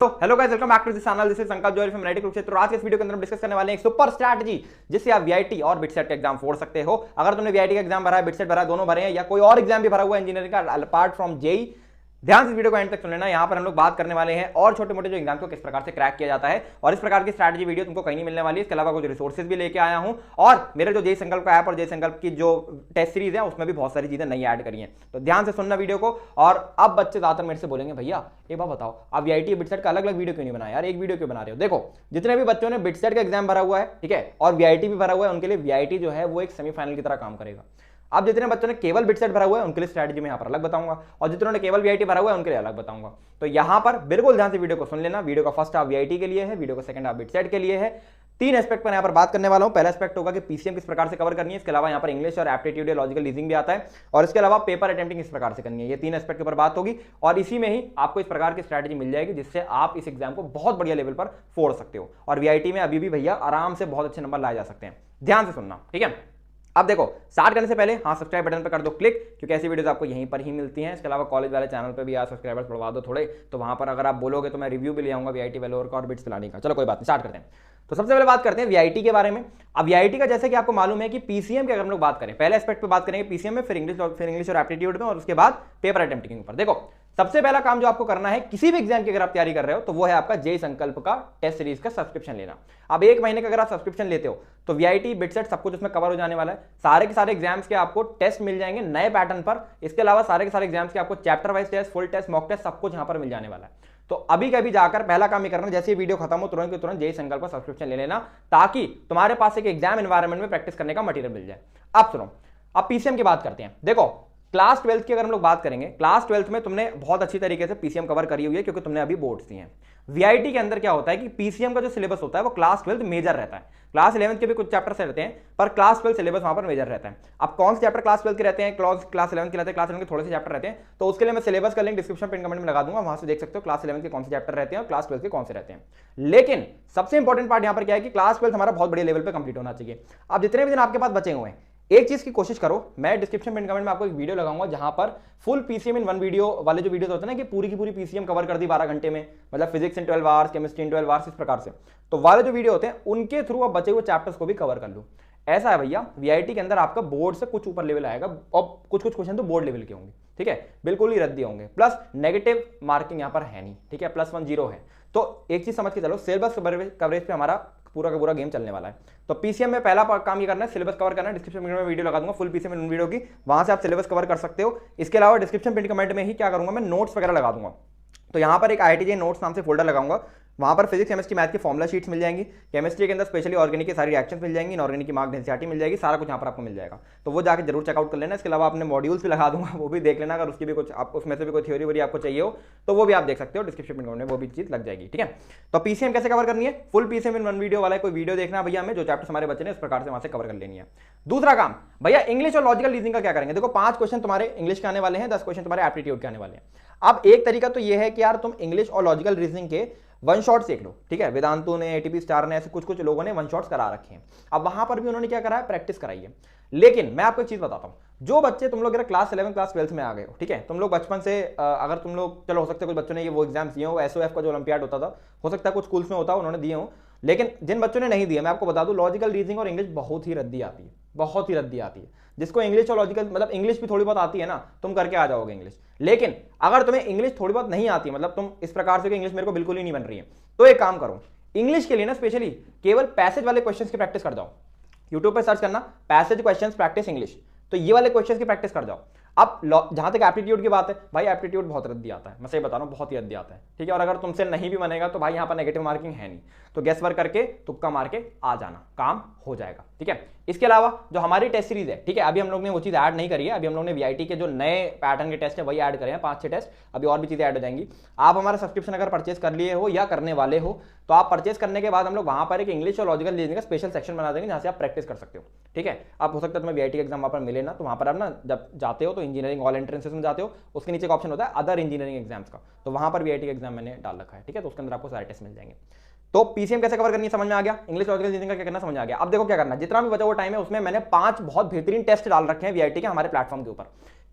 तो hello guys, welcome back to this channel. This is Sankalp Johri from analytic Kurukshetra. आज के इस वीडियो के अंदर हम डिस्कस करने वाले हैं एक सुपर स्ट्रैटेजी जिससे आप वीआईटी और बिटसेट का एग्जाम फोड़ सकते हो। अगर तुमने वीआईटी का एग्जाम भरा है, बिटसेट भरा है, दोनों भरे हैं या कोई और एग्जाम भी भरा हुआ है इंजीनियरिंग का अपार्ट फ्रॉम जेई, ध्यान से इस वीडियो को एंड तक सुन लेना। यहां पर हम लोग बात करने वाले हैं और छोटे मोटे जो एग्जाम को किस प्रकार से क्रैक किया जाता है, और इस प्रकार की स्ट्रैटेजी वीडियो तुमको कहीं नहीं मिलने वाली है। इसके अलावा कुछ रिसोर्सेज भी लेके आया हूं, और मेरे जो जेई संकल्प का ऐप और जेई संकल्प की जो टेस्ट सीरीज है उसमें भी बहुत सारी चीजें नई ऐड करी हैं। तो ध्यान से सुनना वीडियो को। और अब बच्चे ज्यादातर मेरे से बोलेंगे, भैया एक बात बताओ, आप वीआईटी बिटसेट का अलग अलग वीडियो क्यों नहीं बनाया यार, एक वीडियो क्यों बना रहे हो। देखो, जितने भी बच्चों ने बिटसेट का एग्जाम भरा हुआ है, ठीक है, और वीआईटी भी भरा हुआ है, उनके लिए वीआईटी जो है वो एक सेमीफाइनल की तरह काम करेगा। अब जितने बच्चों ने केवल बिटसेट भरा हुआ है उनके लिए स्ट्रैटेजी में यहाँ पर अलग बताऊंगा, और जितनों ने केवल वीआईटी भरा हुआ है उनके लिए अलग बताऊंगा। तो यहाँ पर बिल्कुल ध्यान से वीडियो को सुन लेना। वीडियो का फर्स्ट हाफ वीआईटी के लिए है, वीडियो का सेकंड हाफ बिटसेट के लिए है। तीन एस्पेक्ट पर यहाँ पर बात करने वाला हूं। पहला एस्पेक्ट होगा कि पीसीएम किस प्रकार से कवर करनी है, इसके अलावा यहाँ पर इंग्लिश और एप्टीट्यूड या लॉजिकल रीजनिंग भी आता है, और इसके अलावा पेपर अटेम्प्टिंग किस प्रकार से करनी है। ये तीन एस्पेक्ट पर बात होगी, और इसी में ही आपको इस प्रकार की स्ट्रैटेजी मिल जाएगी जिससे आप इस एग्जाम को बहुत बढ़िया लेवल पर फोड़ सकते हो। और वीआईटी में अभी भी भैया आराम से बहुत अच्छे नंबर लाए जा सकते हैं। ध्यान से सुनना, ठीक है। अब देखो, स्टार्ट करने से पहले हाँ सब्सक्राइब बटन पर कर दो क्लिक, क्योंकि ऐसी वीडियोस आपको यहीं पर ही मिलती हैं। इसके अलावा कॉलेज वाले चैनल पे भी आज सब्सक्राइबर्स बढ़वा दो थोड़े, तो वहां पर अगर आप बोलोगे तो मैं रिव्यू भी ले आऊंगा वीआईटी वेलोर का और बिट्स पिलाने का। चलो कोई बात नहीं, स्टार्ट करते हैं। तो सबसे पहले बात करते हैं वीआईटी के बारे में। अब वीआईटी का जैसे कि आपको मालूम है कि पीसीएम की अगर हम लोग बात करें, पहले एस्पेक्ट पे बात करेंगे पीसीएम में, फिर इंग्लिश और एप्टीट्यूड में, और उसके बाद पेपर अटेम्प्टिंग के ऊपर। देखो, सबसे पहला काम जो आपको करना है किसी भी एग्जाम की अगर आप तैयारी कर रहे हो, तो वो है आपका जेई संकल्प का टेस्ट सीरीज का सब्सक्रिप्शन लेना। अब एक महीने का अगर आप सब्सक्रिप्शन लेते हो तो वीआईटी बिटसेट सब कुछ उसमें कवर हो जाने वाला है। सारे के सारे एग्जाम्स के आपको टेस्ट मिल जाएंगे नए पैटर्न पर। इसके अलावा सारे के सारे एग्जाम्स के आपको chapter wise test, full test, mock test सब कुछ यहां पर मिल जाने वाला है। तो अभी कभी जाकर पहला काम ही करना, जैसे वीडियो खत्म हो तुरंत के तुरंत जेई संकल्प का सब्सक्रिप्शन ले लेना, ताकि तुम्हारे पास एक एग्जाम एनवायरनमेंट में प्रैक्टिस करने का मटेरियल मिल जाए। अब सुनो, अब पीसीएम की बात करते हैं। देखो, क्लास 12 की अगर हम लोग बात करेंगे, क्लास 12 में तुमने बहुत अच्छी तरीके से पीसीएम कवर करी हुई है, क्योंकि तुमने अभी बोर्ड्स दिए हैं। वीआईटी के अंदर क्या होता है कि पीसीएम का जो सिलेबस होता है वो क्लास 12 मेजर रहता है। क्लास 11 के भी कुछ चैप्टर रहते हैं, पर क्लास 12 सिलेबस वहां पर मेजर रहता है। अब कौन से चैप्टर क्लास 12 के रहते हैं, क्लास 11 के रहते हैं, क्लास 11 के थोड़े से चैप्टर रहते हैं, तो उसके लिए मैं सिलेबस का लिंक डिस्क्रिप्शन पिन कमेंट में लगा दूंगा, वहां से देख सकते हो क्लास 11 के कौन से चैप्टर रहते हैं और क्लास 12 के कौन से रहते हैं। लेकिन सबसे इंपॉर्टेंट पार्ट यहां पर क्या है कि क्लास 12 हमारा बहुत बड़े लेवल पर कंप्लीट होना चाहिए। अब जितने भी दिन आपके पास बचे हुए हैं, एक चीज की कोशिश करो, मैं डिस्क्रिप्शन पिन कमेंट में आपको एक वीडियो लगाऊंगा जहां पर full PCM in one video वाले जो वीडियोस होते हैं ना, कि पूरी की पूरी पीसीएम कवर कर दी 12 घंटे में, मतलब physics in 12 hours, chemistry in 12 hours, इस प्रकार से। तो वाले जो वीडियो होते हैं उनके थ्रू आप बचे हुए चैप्टर्स को भी कवर कर लो। ऐसा है भैया, वीआईटी के अंदर आपका बोर्ड से कुछ ऊपर लेवल आएगा, और कुछ क्वेश्चन तो बोर्ड लेवल के होंगे, ठीक है, बिल्कुल ही रद्दी होंगे, प्लस नेगेटिव मार्किंग यहां पर है नहीं, ठीक है, +1 0 है। तो एक चीज समझ के चलो, सिलेबस कवरेज पे हमारा पूरा का पूरा गेम चलने वाला है। तो पीसीएम में पहला काम ये करना है, सिलेबस कवर करना है। डिस्क्रिप्शन में वीडियो लगा दूंगा फुल पीसीएम वीडियो की, वहां से आप सिलेबस कवर कर सकते हो। इसके अलावा डिस्क्रिप्शन पिन कमेंट में ही क्या करूंगा, मैं नोट्स वगैरह लगा दूंगा। तो यहां पर एक आईआईटी जेईई नोट्स नाम से फोल्डर लगाऊंगा, वहां पर फिजिक्स, केमिस्ट्री, मैथ की फॉर्मुला शीट्स मिल जाएंगी, केमिस्ट्री के अंदर स्पेशली ऑर्गेनिक की सारी रिएक्शंस मिल जाएंगी, इनऑर्गेनिक की मार्क डेंसिटी मिल जाएगी, सारा कुछ यहां पर आपको मिल जाएगा। तो वो जाकर जरूर चेकआउट कर लेना। इसके अलावा आपने मॉड्यूल्स भी लगा दूंगा, वो भी देख लेना। अगर उसकी भी कुछ आप उसमें से भी कोई थ्योरी वोरी आपको चाहिए हो तो वो भी आप देख सकते हो, डिस्क्रिप्शन में वो भी चीज लग जाएगी, ठीक है। तो पीसीएम कैसे कवर करनी है, full PCM in one video वाला कोई वीडियो देखना भैया, हमें जो चैप्टर्स हमारे बच्चे ने इस प्रकार से वहां से कवर कर लेनी है। दूसरा काम भैया, इंग्लिश और लॉजिकल रीजनिंग का क्या करेंगे। देखो, 5 क्वेश्चन तुम्हारे इंग्लिश के आने वाले हैं, 10 क्वेश्चन तुम्हारे एप्टीट्यूड के आने वाले हैं। अब एक तरीका तो ये है कि यार तुम इंग्लिश और लॉजिकल रीजनिंग के वन शॉट सीख लो, ठीक है। वेदांतु ने, एटीपी स्टार ने, ऐसे कुछ कुछ लोगों ने वन शॉट्स करा रखे हैं। अब वहां पर भी उन्होंने क्या करा है, प्रैक्टिस कराई है। लेकिन मैं आपको एक चीज बताता हूं, जो बच्चे तुम लोग अगर क्लास 11 क्लास 12 में आ गए हो, ठीक है, तुम लोग बचपन से अगर तुम लोग, चलो हो सकता है कुछ बच्चों ने ये वो एग्जाम्स दिए हो, एसओएफ का जो ओलंपियाड होता था, हो सकता है कुछ स्कूल्स में होता हो, उन्होंने दिए हो। लेकिन जिन बच्चों ने नहीं दिया, मैं आपको बता दूं, लॉजिकल रीजनिंग और इंग्लिश बहुत ही रद्दी आती है, बहुत ही रद्दी आती है। जिसको इंग्लिश और लॉजिकल, मतलब इंग्लिश भी थोड़ी बहुत आती है ना, तुम करके आ जाओगे इंग्लिश। लेकिन अगर तुम्हें इंग्लिश थोड़ी बहुत नहीं आती, मतलब तुम इस प्रकार से कि इंग्लिश मेरे को बिल्कुल ही नहीं बन रही है, तो एक काम करो, इंग्लिश के लिए ना स्पेशली केवल पैसेज वाले क्वेश्चंस की प्रैक्टिस कर जाओ। यूट्यूब पे सर्च करना पैसेज क्वेश्चंस प्रैक्टिस इंग्लिश, तो ये वाले क्वेश्चंस की प्रैक्टिस कर जाओ। अब जहां तक एप्टीट्यूड की बात है, भाई एप्टीट्यूड बहुत रद्दी आता है, मैं सही बता रहा हूं, बहुत ही रद्दी आता है, ठीक है। और अगर तुमसे नहीं भी बनेगा तो भाई यहां पर नेगेटिव मार्किंग है नहीं, तो गेस वर्क करके तुक्का मार के आ जाना, काम हो जाएगा, ठीक है। इसके अलावा जो हमारी टेस्ट सीरीज है, ठीक है, अभी हम लोग ने वो चीज ऐड नहीं करी है, अभी हम लोग ने वीआईटी के जो नए पैटर्न के टेस्ट है वही ऐड करे हैं, 5-6 टेस्ट, अभी और भी चीजें ऐड हो जाएंगी। आप हमारा सब्सक्रिप्शन अगर परचेज कर लिए हो या करने वाले हो, तो आप परचेज करने के बाद हम लोग वहां पर एक इंग्लिश और लॉजिकल रीजनिंग का स्पेशल सेक्शन बना देंगे, जहां से आप प्रैक्टिस कर सकते हो, ठीक है। आप हो सकता है तुम्हें वीआईटी का एग्जाम वहां पर मिले ना, तो वहां पर आप ना जब जाते हो तो इंजीनियरिंग ऑल एंट्रेंसेस में जाते हो, उसके नीचे का ऑप्शन होता है अदर इंजीनियरिंग एग्जाम्स का, तो वहां पर वीआईटी का एग्जाम मैंने डाल रखा है, ठीक है। तो उसके अंदर आपको सारे टेस्ट मिल जाएंगे। तो पीसीएम कैसे कवर करनी है समझ में आ गया, इंग्लिश लॉजिकल रीजनिंग का क्या करना समझ आ गया। अब देखो क्या करना, जितना भी बचा हुआ टाइम है उसमें मैंने 5 बहुत बेहतरीन टेस्ट डाल रखे हैं वीआईटी के हमारे प्लेटफॉर्म के ऊपर।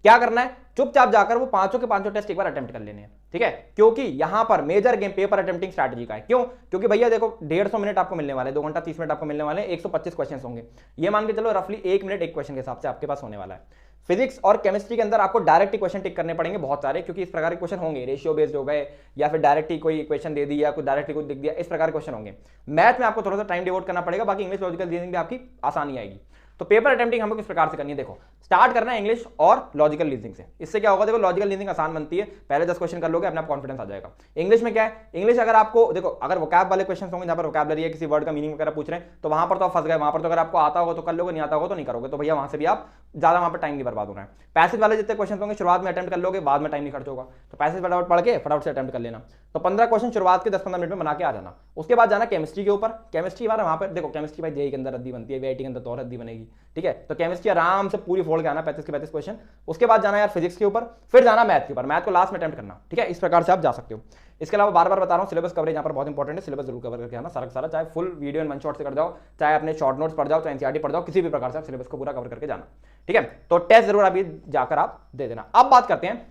क्या करना है, चुपचाप जाकर वो पांचों के पांचों टेस्ट एक बार अटेम्प्ट कर लेने हैं, ठीक है, क्योंकि यहां पर major game paper attempting strategy का है। क्यों? क्योंकि भैया देखो 150 मिनट आपको मिलने वाले, 2 घंटा 30 मिनट आपको मिलने वाले, 125 क्वेश्चन होंगे, ये मान के चलो रफली 1 मिनट एक क्वेश्चन के हिसाब से आपके पास होने वाला है। फिजिक्स और केमिस्ट्री के अंदर आपको डायरेक्ट इक्वेशन टिक करने पड़ेंगे बहुत सारे, क्योंकि इस प्रकार के क्वेश्चन होंगे, रेशियो बेस्ड हो गए या फिर डायरेक्ट ही कोई इक्वेशन दे दी या कोई डायरेक्टली कुछ दिख दिया, इस प्रकार के क्वेश्चन होंगे। मैथ में आपको थोड़ा सा टाइम डिवोट करना पड़ेगा, बाकी इंग्लिश लॉजिकल रीजनिंग भी आपकी आसानी आएगी। तो पेपर अटेम्प्टिंग हमको किस प्रकार से करनी है, देखो स्टार्ट करना है इंग्लिश और लॉजिकल रीजनिंग से। इससे क्या होगा, देखो लॉजिकल रीजनिंग आसान बनती है, पहले 10 क्वेश्चन कर लोगे अपना कॉन्फिडेंस आ जाएगा। इंग्लिश में क्या है, इंग्लिश अगर आपको देखो अगर वोकैब वाले क्वेश्चन होंगे जहां पर वोकैबुलरी है, किसी वर्ड का मीनिंग वगैरह पूछ रहे हैं, तो वहां पर तो आप फंस गए, वहां पर तो अगर आपको आता होगा तो कर लोगे, नहीं आता होगा तो नहीं करोगे, तो भैया वहां से भी आप ज्यादा वहां पर टाइम नहीं बर्बाद हो रहा है। पैसेज वाले जितने क्वेश्चन होंगे शुरुआत में अटेम्प्ट कर लोगे, बाद में टाइम नहीं खर्च होगा, तो पैसेज फटाफट पढ़ के फटाफट से अटेम्प्ट कर लेना। तो 15 क्वेश्चन शुरुआत के 10-15 मिनट में बना के आ जाना। उसके बाद जाना केमिस्ट्री के ऊपर। केमिस्ट्री बार वहां पर देखो केमिस्ट्री भाई जेईई के अंदर रद्दी बनती है, वीआईटी के अंदर तो और रद्दी बनेगी, ठीक है, तो केमिस्ट्री आराम से पूरी फोड़ के आना 35 के 35 क्वेश्चन। उसके बाद जाना यार फिजिक्स के ऊपर, फिर जाना मैथ के ऊपर, मैथ को लास्ट में अटेम्प्ट करना, ठीक है, इस प्रकार से आप जा सकते हो। इसके अलावा बार बार बता रहा हूं सिलेबस कवरेज यहाँ पर बहुत इंपॉर्टेंट है, सिलेबस जरूर कवर करके आना सारा सारा, चाहे full video in one shot से कर जाओ, चाहे अपने शॉर्ट नोट्स पढ़ जाओ, चाहे एनसीईआरटी पढ़ जाओ, किसी भी प्रकार से आप सिलेबस को पूरा कवर करके जाना, ठीक है। तो टेस्ट जरूर अभी जाकर आप दे देना। अब बात करते हैं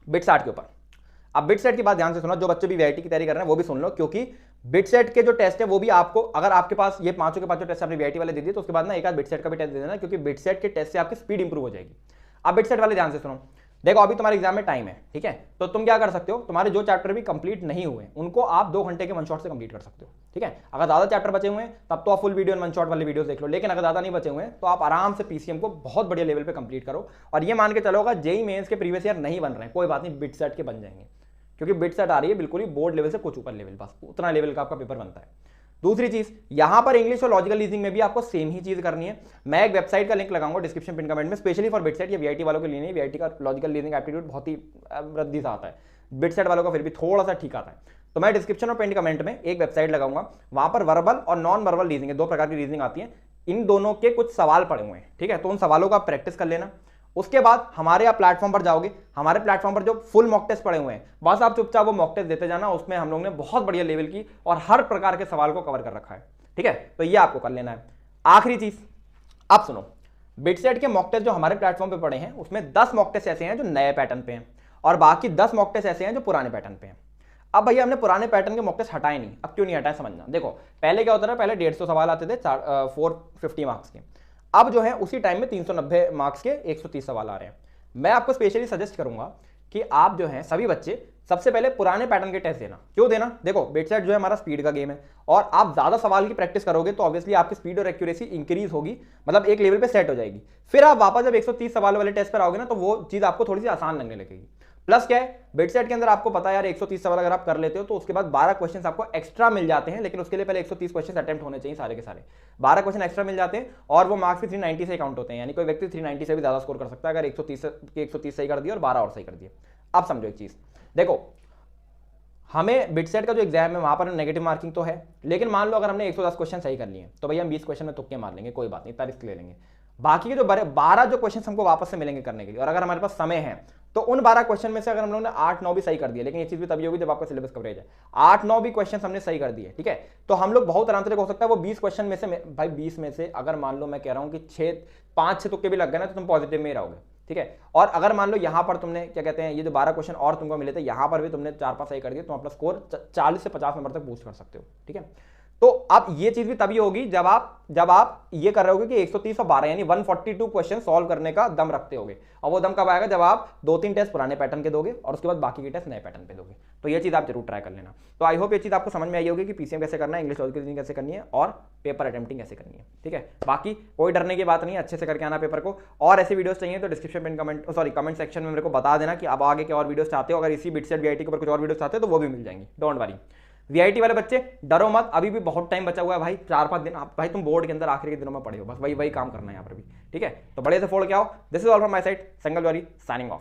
बिटसैट के ऊपर। अब बिटसेट की बात ध्यान से सुनो, जो बच्चे भी वीआईटी की तैयारी कर रहे हैं वो भी सुन लो, क्योंकि बिटसेट के जो टेस्ट है वो भी आपको, अगर आपके पास ये पांचों के पांचों टेस्ट आपने वीआईटी वाले दे दिए तो उसके बाद ना एक आध बिटसेट का भी टेस्ट दे देना, क्योंकि बिटसेट के टेस्ट से आपकी स्पीड इंप्रूव हो जाएगी। अब बिटसेट वाले ध्यान से सुनो, देखो अभी तुम्हारे एग्जाम में टाइम है, ठीक है, तो तुम क्या कर सकते हो, तुम्हारे जो चैप्टर भी कंप्लीट नहीं हुए उनको आप 2 घंटे के वन शॉट से कंप्लीट कर सकते हो, ठीक है। अगर ज्यादा चैप्टर बचे हुए हैं तब तो आप फुल वीडियो वन शॉट वाले वीडियोस देख लो, लेकिन अगर ज्यादा नहीं बचे हुए हैं तो आप आराम से पीसीएम को बहुत बढ़िया लेवल पे कंप्लीट करो। और ये मान के चलोगा जेईई मेंस के प्रीवियस ईयर नहीं बन रहे हैं, कोई बात नहीं, बिटसेट के बन जाएंगे, क्योंकि बिटसेट आ रही है बिल्कुल ही बोर्ड लेवल से कुछ ऊपर लेवल, बस उतना लेवल का आपका पेपर बनता है। दूसरी चीज, यहां पर इंग्लिश और लॉजिकल रीजनिंग में भी आपको सेम ही चीज करनी है। मैं एक वेबसाइट का लिंक लगाऊंगा डिस्क्रिप्शन पिन कमेंट में, स्पेशली फॉर बिटसेट, ये वीआईटी वालों के लिए नहीं, वीआईटी का लॉजिकल रीजनिंग एप्टीट्यूड बहुत ही रद्दी सा आता है, बिटसेट वालों का फिर भी थोड़ा सा ठीक आता है। तो मैं डिस्क्रिप्शन और पिन कमेंट में एक वेबसाइट लगाऊंगा, वहां पर वर्बल और नॉन वर्बल रीजनिंग है, 2 प्रकार की रीजनिंग आती है, इन दोनों के कुछ सवाल पड़े हुए हैं, ठीक है, तो उन सवालों का प्रैक्टिस कर लेना। उसके बाद हमारे आप प्लेटफॉर्म पर जाओगे, हमारे प्लेटफॉर्म पर जो फुल मॉक टेस्ट पड़े हुए हैं, बस आप चुपचाप वो मॉक टेस्ट देते जाना, उसमें हम लोग ने बहुत बढ़िया लेवल की और हर प्रकार के सवाल को कवर कर रखा है, ठीक है, तो ये आपको कर लेना है। आखिरी चीज आप सुनो, बिटसेट के मॉक टेस्ट जो हमारे प्लेटफॉर्म पे पड़े हैं उसमें 10 मॉक टेस्ट ऐसे हैं जो नए पैटर्न पे हैं और बाकी 10 मॉक टेस्ट ऐसे हैं जो पुराने पैटर्न पे हैं। अब भैया हमने पुराने पैटर्न के मॉक टेस्ट हटाए नहीं, अब क्यों नहीं हटाए समझना। देखो पहले क्या होता था, पहले 150 सवाल आते थे 450 मार्क्स के, अब जो है उसी टाइम में 390 मार्क्स के 130 सवाल आ रहे हैं। मैं आपको स्पेशली सजेस्ट करूंगा कि आप जो है सभी बच्चे सबसे पहले पुराने पैटर्न के टेस्ट देना। क्यों देना, देखो बिटसेट जो है हमारा स्पीड का गेम है और आप ज्यादा सवाल की प्रैक्टिस करोगे तो ऑब्वियसली आपकी स्पीड और एक्यूरेसी इंक्रीज होगी, मतलब एक लेवल पे सेट हो जाएगी। फिर आप वापस जब 130 सवाल वाले टेस्ट पर आओगे ना तो वो चीज आपको थोड़ी सी आसान लगने लगेगी। प्लस क्या है, बिटसेट के अंदर आपको पता है यार 130 सवाल अगर आप कर लेते हो तो उसके बाद 12 क्वेश्चन आपको एक्स्ट्रा मिल जाते हैं, लेकिन उसके लिए पहले 130 क्वेश्चन अटेम्प्ट होने चाहिए सारे के सारे, 12 क्वेश्चन एक्स्ट्रा मिल जाते हैं और वो मार्क्स भी 390 से काउंट होते हैं, यानी कोई व्यक्ति 390 से भी ज्यादा स्कोर कर सकता है अगर 130 सही कर दिए और 12 और सही कर दिए। अब समझो एक चीज, देखो हमें बिटसेट का जो एग्जाम है वहां पर नेगेटिव मार्किंग तो है, लेकिन मान लो अगर हमने 110 क्वेश्चन सही कर लिए तो भैया हम 20 क्वेश्चन में तुक्के मार लेंगे, कोई बात नहीं, इतना रिस्क ले लेंगे। बाकी के जो 12 जो क्वेश्चन हमको वापस से मिलेंगे करने के लिए, और अगर हमारे पास समय है तो उन 12 क्वेश्चन में से अगर हम लोगों ने 8-9 भी सही कर दिए, लेकिन ये चीज भी तभी होगी जब आपका सिलेबस कवरेज है, 8-9 भी क्वेश्चन हमने सही कर दिए, ठीक है, तो हम लोग बहुत आराम से, हो सकता है वो 20 क्वेश्चन में से, भाई 20 में से अगर मान लो मैं कह रहा हूं कि 5-6 तुक्के भी लग गए ना तो तुम पॉजिटिव में ही रहोगे, ठीक है। और अगर मान लो यहां पर तुमने क्या कहते हैं ये जो 12 क्वेश्चन और तुमको मिले थे यहां पर भी तुमने 4-5 सही कर दिए तो अपना स्कोर 40 से 50 नंबर तक बूस्ट कर सकते हो, ठीक है। तो अब ये चीज भी तभी होगी जब आप ये कर रहे होगे कि 130 और 12 यानी 142 क्वेश्चन सॉल्व करने का दम रखते होगे, और वो दम कब आएगा, जब आप 2-3 टेस्ट पुराने पैटर्न के दोगे और उसके बाद बाकी के टेस्ट नए पैटर्न पे दोगे। तो ये चीज आप जरूर ट्राई कर लेना। तो आई होप ये चीज आपको समझ में आई होगी कि पीसीएम कैसे करना है, इंग्लिश लॉजिकल रीजनिंग कैसे करनी है और पेपर अटेम्प्टिंग कैसे करनी है, ठीक है। बाकी कोई डरने की बात नहीं है, अच्छे से करके आना पेपर को। और ऐसे वीडियोस चाहिए तो डिस्क्रिप्शन में कमेंट सेक्शन में मेरे को बता देना कि आप आगे के और वीडियोस चाहते हो, अगर इसी बिटसेट वीआईटी के ऊपर कुछ और वीडियोस चाहते हो तो वो भी मिल जाएंगी, डोंट वरी। वीआईटी वाले बच्चे डरो मत, अभी भी बहुत टाइम बचा हुआ है भाई, 4-5 दिन। भाई तुम बोर्ड के अंदर आखिरी के दिनों में पढ़े हो, बस वही काम करना है यहाँ पर भी, ठीक है। तो बड़े से फोड़ के आओ। This is all from my side, संगल वारी साइनिंग ऑफ।